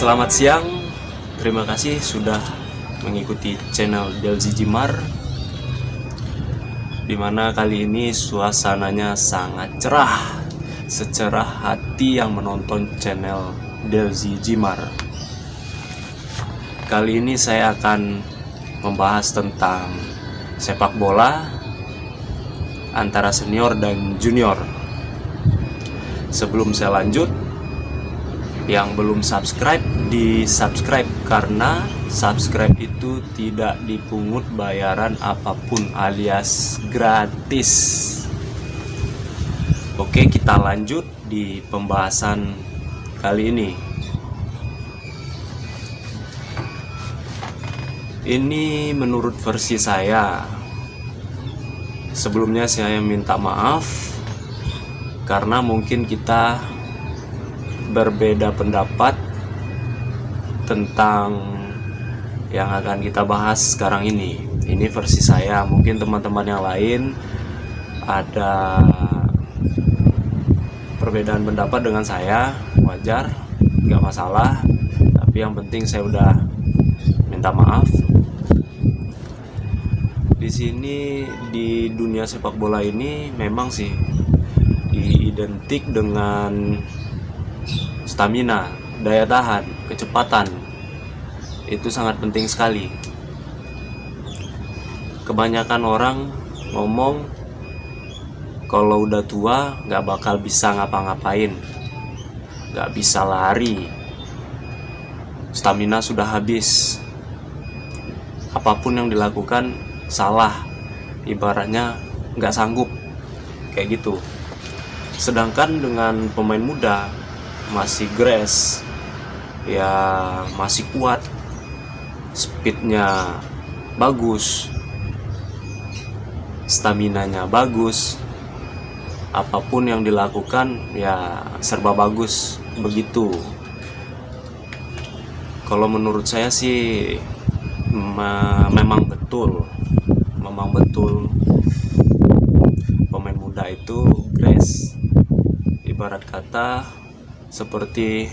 Selamat siang, terima kasih sudah mengikuti channel Delzi Jimar, dimana kali ini suasananya sangat cerah, secerah hati yang menonton channel Delzi Jimar. Kali ini saya akan membahas tentang sepak bola antara senior dan junior. Sebelum saya lanjut, yang belum subscribe, di subscribe, karena subscribe itu tidak dipungut bayaran apapun alias gratis. Oke, kita lanjut di pembahasan kali ini. Ini menurut versi saya. Sebelumnya saya minta maaf karena mungkin kita berbeda pendapat tentang yang akan kita bahas sekarang ini. Ini versi saya, mungkin teman-teman yang lain ada perbedaan pendapat dengan saya, wajar, nggak masalah. Tapi yang penting saya udah minta maaf. Di sini di dunia sepak bola ini memang sih identik dengan stamina, daya tahan, kecepatan. Itu sangat penting sekali. Kebanyakan orang ngomong kalau udah tua gak bakal bisa ngapa-ngapain, gak bisa lari, stamina sudah habis, apapun yang dilakukan salah, ibaratnya gak sanggup, kayak gitu. Sedangkan dengan pemain muda masih grass, ya masih kuat, speednya bagus, staminanya bagus, apapun yang dilakukan ya serba bagus begitu. Kalau menurut saya sih memang betul pemain muda itu grass, ibarat kata seperti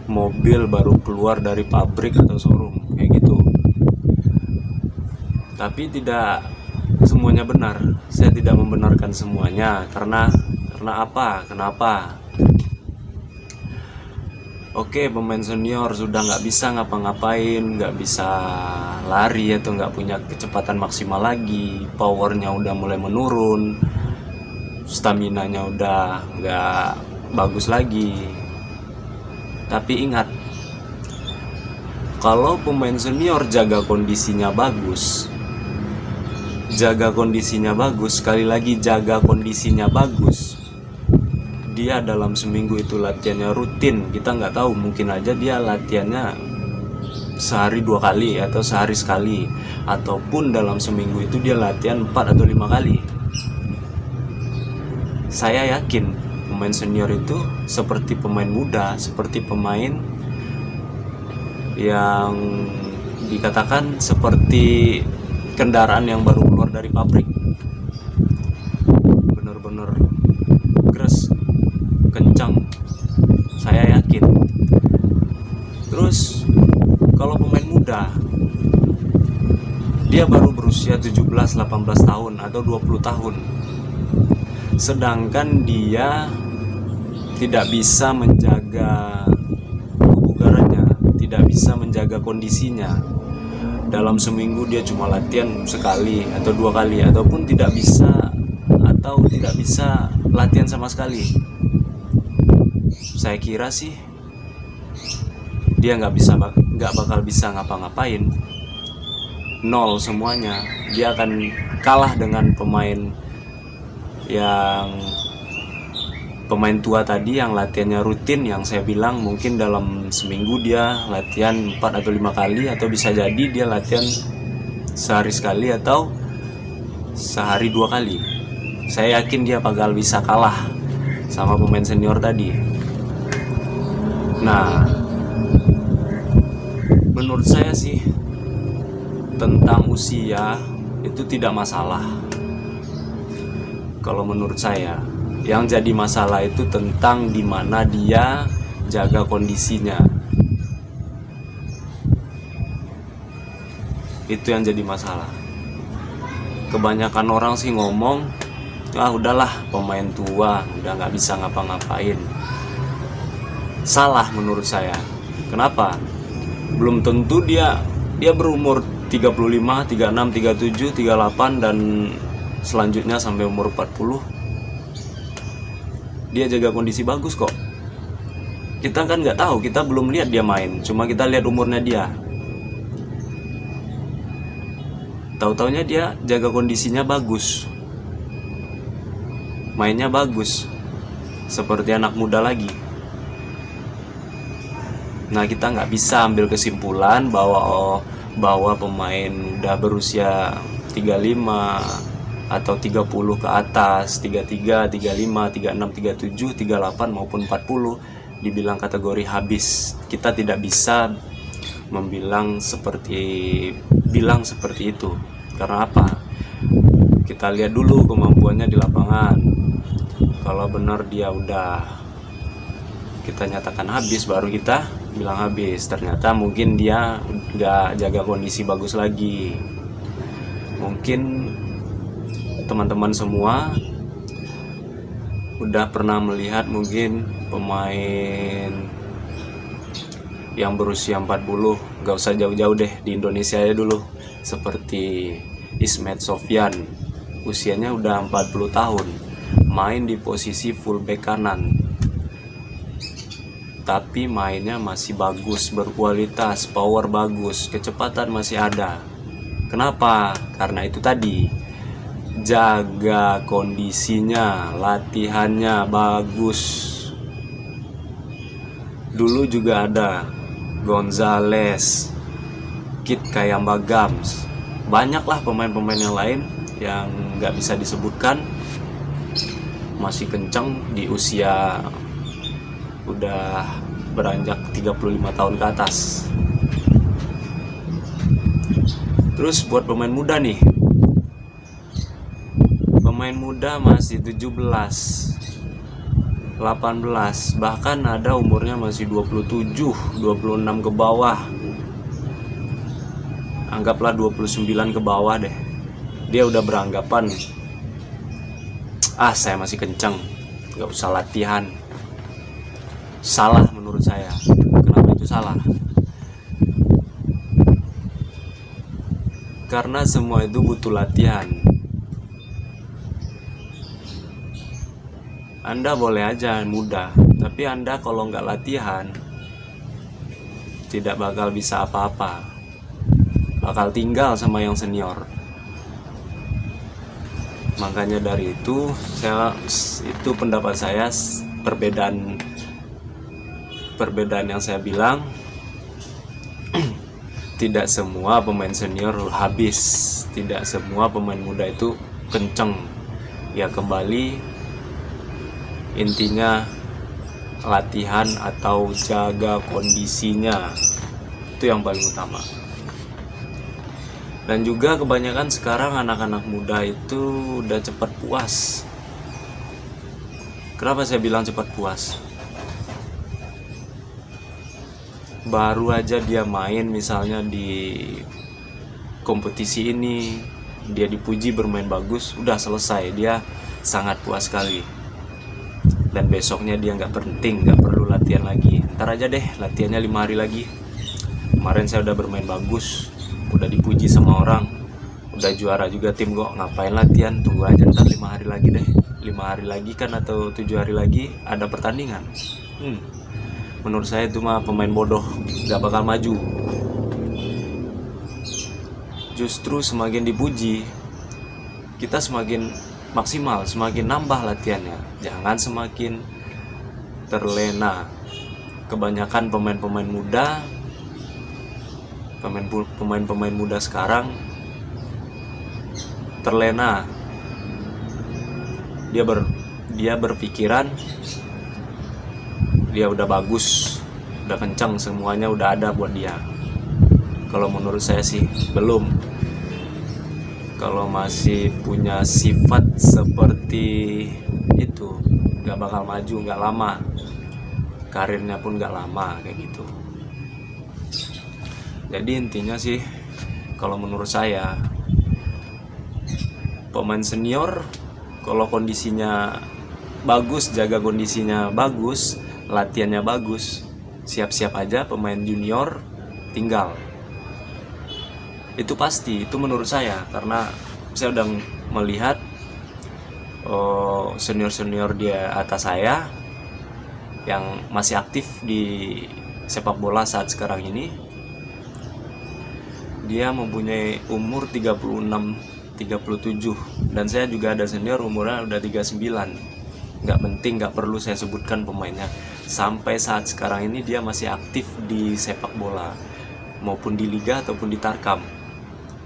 mobil baru keluar dari pabrik atau showroom, kayak gitu. Tapi tidak semuanya benar. Saya tidak membenarkan semuanya karena apa? Kenapa? Oke, pemain senior sudah nggak bisa ngapa-ngapain, nggak bisa lari atau nggak punya kecepatan maksimal lagi, powernya udah mulai menurun, staminanya udah nggak bagus lagi. Tapi ingat, kalau pemain senior jaga kondisinya bagus, sekali lagi jaga kondisinya bagus, dia dalam seminggu itu latihannya rutin. Kita nggak tahu, mungkin aja dia latihannya sehari 2 kali atau sehari sekali, ataupun dalam seminggu itu dia latihan 4 atau 5 kali. Saya yakin pemain senior itu seperti pemain muda, seperti pemain yang dikatakan seperti kendaraan yang baru keluar dari pabrik, bener-bener keras, kencang, saya yakin. Terus kalau pemain muda, dia baru berusia 17-18 tahun atau 20 tahun, sedangkan dia tidak bisa menjaga kebugarannya, tidak bisa menjaga kondisinya. Dalam seminggu dia cuma latihan sekali atau 2 kali, ataupun tidak bisa latihan sama sekali. Saya kira sih dia nggak bakal bisa ngapa-ngapain. Nol semuanya. Dia akan kalah dengan pemain tua tadi yang latihannya rutin, yang saya bilang mungkin dalam seminggu dia latihan 4 atau 5 kali, atau bisa jadi dia latihan sehari sekali atau sehari 2 kali. Saya yakin dia bakal bisa kalah sama pemain senior tadi. Nah, menurut saya sih tentang usia itu tidak masalah. Kalau menurut saya, yang jadi masalah itu tentang dimana dia jaga kondisinya. Itu yang jadi masalah. Kebanyakan orang sih ngomong, udahlah pemain tua, udah nggak bisa ngapa-ngapain. Salah menurut saya. Kenapa? Belum tentu dia berumur 35, 36, 37, 38 dan selanjutnya sampai umur 40 dia jaga kondisi bagus kok. Kita kan nggak tahu, kita belum lihat dia main, cuma kita lihat umurnya dia. Tahu-taunya dia jaga kondisinya bagus, mainnya bagus, seperti anak muda lagi. Nah, kita nggak bisa ambil kesimpulan bahwa pemain udah berusia 35 atau 30 ke atas, 33, 35, 36, 37, 38 maupun 40 dibilang kategori habis. Kita tidak bisa bilang seperti itu. Karena apa? Kita lihat dulu kemampuannya di lapangan. Kalau benar dia udah kita nyatakan habis, baru kita bilang habis. Ternyata mungkin dia nggak jaga kondisi bagus lagi. Mungkin teman-teman semua udah pernah melihat mungkin pemain yang berusia 40, nggak usah jauh-jauh deh, di Indonesia aja dulu, seperti Ismet Sofyan. Usianya udah 40 tahun, main di posisi fullback kanan, tapi mainnya masih bagus, berkualitas, power bagus, kecepatan masih ada. Kenapa? Karena itu tadi, jaga kondisinya, latihannya bagus. Dulu juga ada Gonzales, Kit Kayambagams, banyaklah pemain-pemain yang lain yang nggak bisa disebutkan, masih kenceng di usia udah beranjak 35 tahun ke atas. Terus buat pemain muda nih, pemain muda masih 17, 18, bahkan ada umurnya masih 27, 26 ke bawah. Anggaplah 29 ke bawah deh. Dia udah beranggapan, saya masih kenceng, gak usah latihan. Salah menurut saya. Kenapa itu salah? Karena semua itu butuh latihan. Anda boleh aja muda, tapi Anda kalau nggak latihan tidak bakal bisa apa-apa, bakal tinggal sama yang senior. Makanya dari itu pendapat saya, perbedaan yang saya bilang, tidak semua pemain senior habis, tidak semua pemain muda itu kenceng. Ya kembali, intinya latihan atau jaga kondisinya, itu yang paling utama. Dan juga kebanyakan sekarang anak-anak muda itu udah cepat puas. Kenapa saya bilang cepat puas? Baru aja dia main misalnya di kompetisi ini, dia dipuji bermain bagus, udah selesai, dia sangat puas sekali. Dan besoknya dia nggak perlu latihan lagi. Ntar aja deh, latihannya 5 hari lagi. Kemarin saya udah bermain bagus, udah dipuji sama orang, udah juara juga tim kok, ngapain latihan, tunggu aja ntar 5 hari lagi deh. 5 hari lagi kan, atau 7 hari lagi ada pertandingan. Menurut saya itu mah pemain bodoh, gak bakal maju. Justru semakin dipuji, kita semakin maksimal, semakin nambah latihannya. Jangan semakin terlena. Kebanyakan pemain-pemain muda sekarang terlena. Dia berpikiran dia udah bagus, udah kencang, semuanya udah ada buat dia. Kalau menurut saya sih belum. Kalau masih punya sifat seperti itu, gak bakal maju, gak lama. Karirnya pun gak lama kayak gitu. Jadi intinya sih, Kalau menurut saya, pemain senior kalau kondisinya bagus, jaga kondisinya bagus, latihannya bagus, siap-siap aja. Pemain junior tinggal. Itu pasti, itu menurut saya, karena saya udah melihat senior-senior di atas saya yang masih aktif di sepak bola saat sekarang ini. Dia mempunyai umur 36, 37, dan saya juga ada senior umurnya udah 39. Nggak penting, nggak perlu saya sebutkan pemainnya. Sampai saat sekarang ini dia masih aktif di sepak bola, maupun di liga ataupun di Tarkam.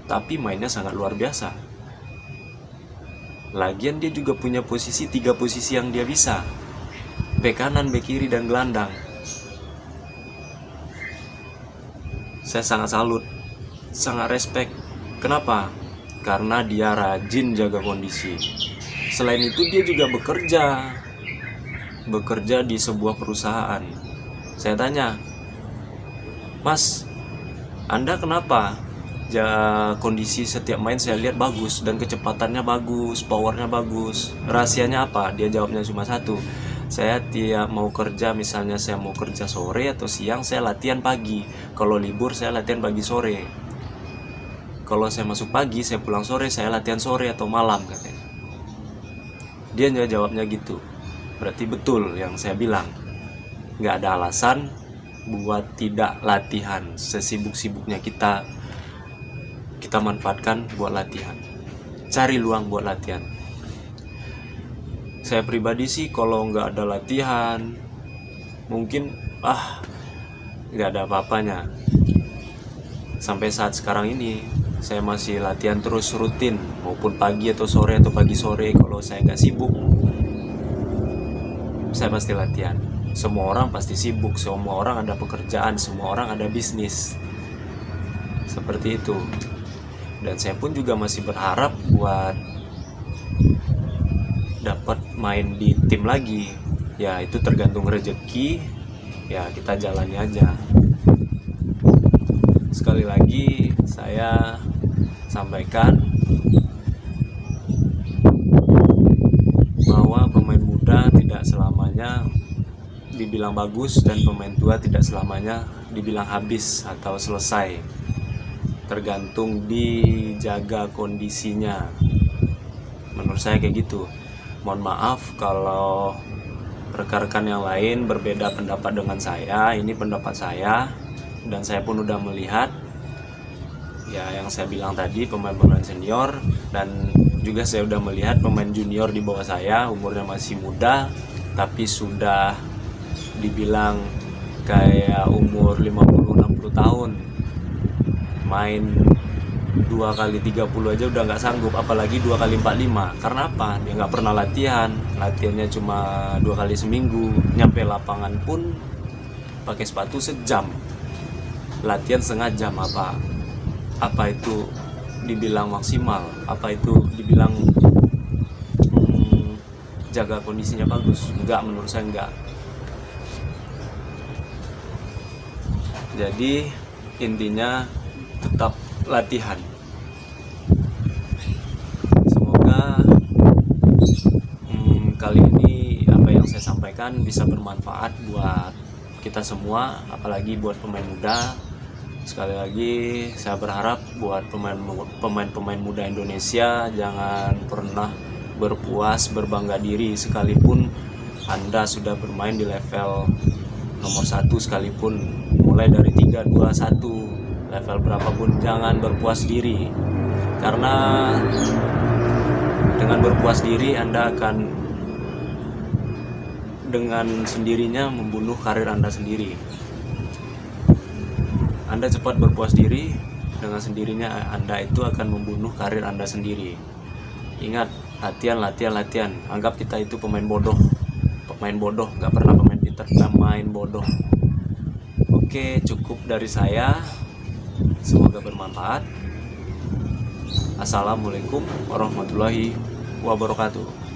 Tapi mainnya sangat luar biasa. Lagian dia juga punya posisi, 3 posisi yang dia bisa: bek kanan, bek kiri, dan gelandang. Saya sangat salut, sangat respect. Kenapa? Karena dia rajin jaga kondisi. Selain itu dia juga bekerja di sebuah perusahaan. Saya tanya, "Mas, Anda kenapa kondisi setiap main saya lihat bagus dan kecepatannya bagus, powernya bagus. Rahasianya apa?" Dia jawabnya cuma satu, "Saya tiap mau kerja, misalnya saya mau kerja sore atau siang, saya latihan pagi. Kalau libur saya latihan pagi sore. Kalau saya masuk pagi, saya pulang sore, saya latihan sore atau malam," katanya. Dia jawabnya gitu. Berarti betul yang saya bilang. Nggak ada alasan buat tidak latihan. Sesibuk-sibuknya kita manfaatkan buat latihan. Cari luang buat latihan. Saya pribadi sih kalau nggak ada latihan, mungkin nggak ada apa-apanya. Sampai saat sekarang ini saya masih latihan terus rutin, maupun pagi atau sore atau pagi sore. Kalau saya nggak sibuk, saya pasti latihan. Semua orang pasti sibuk, semua orang ada pekerjaan, semua orang ada bisnis. Seperti itu. Dan saya pun juga masih berharap buat dapat main di tim lagi. Ya itu tergantung rezeki, ya kita jalani aja. Sekali lagi saya sampaikan bahwa pemain muda tidak selamanya dibilang bagus, dan pemain tua tidak selamanya dibilang habis atau selesai. Tergantung dijaga kondisinya. Menurut saya kayak gitu. Mohon maaf kalau rekan-rekan yang lain berbeda pendapat dengan saya. Ini pendapat saya, dan saya pun udah melihat ya yang saya bilang tadi, pemain-pemain senior, dan juga saya udah melihat pemain junior di bawah saya, umurnya masih muda tapi sudah dibilang kayak umur 50-60 tahun. Main 2 kali 30 aja udah nggak sanggup, apalagi 2 kali 45. Karena apa? Dia nggak pernah latihan. Latihannya cuma 2 kali seminggu. Nyampe lapangan pun pakai sepatu sejam. Latihan setengah jam. Apa itu dibilang maksimal? Apa itu dibilang jaga kondisinya bagus? Enggak, menurut saya enggak. Jadi intinya tetap latihan. Semoga kali ini apa yang saya sampaikan bisa bermanfaat buat kita semua, apalagi buat pemain muda. Sekali lagi saya berharap buat pemain muda Indonesia jangan pernah berpuas, berbangga diri, sekalipun Anda sudah bermain di level nomor 1 sekalipun, mulai dari 3, 2, 1, level berapapun, jangan berpuas diri. Karena dengan berpuas diri Anda akan dengan sendirinya membunuh karir Anda sendiri. Anda cepat berpuas diri, dengan sendirinya Anda itu akan membunuh karir Anda sendiri. Ingat, latihan. Anggap kita itu pemain bodoh, nggak pernah pemain pintar, pemain bodoh. Oke, cukup dari saya. Semoga bermanfaat. Assalamualaikum warahmatullahi wabarakatuh.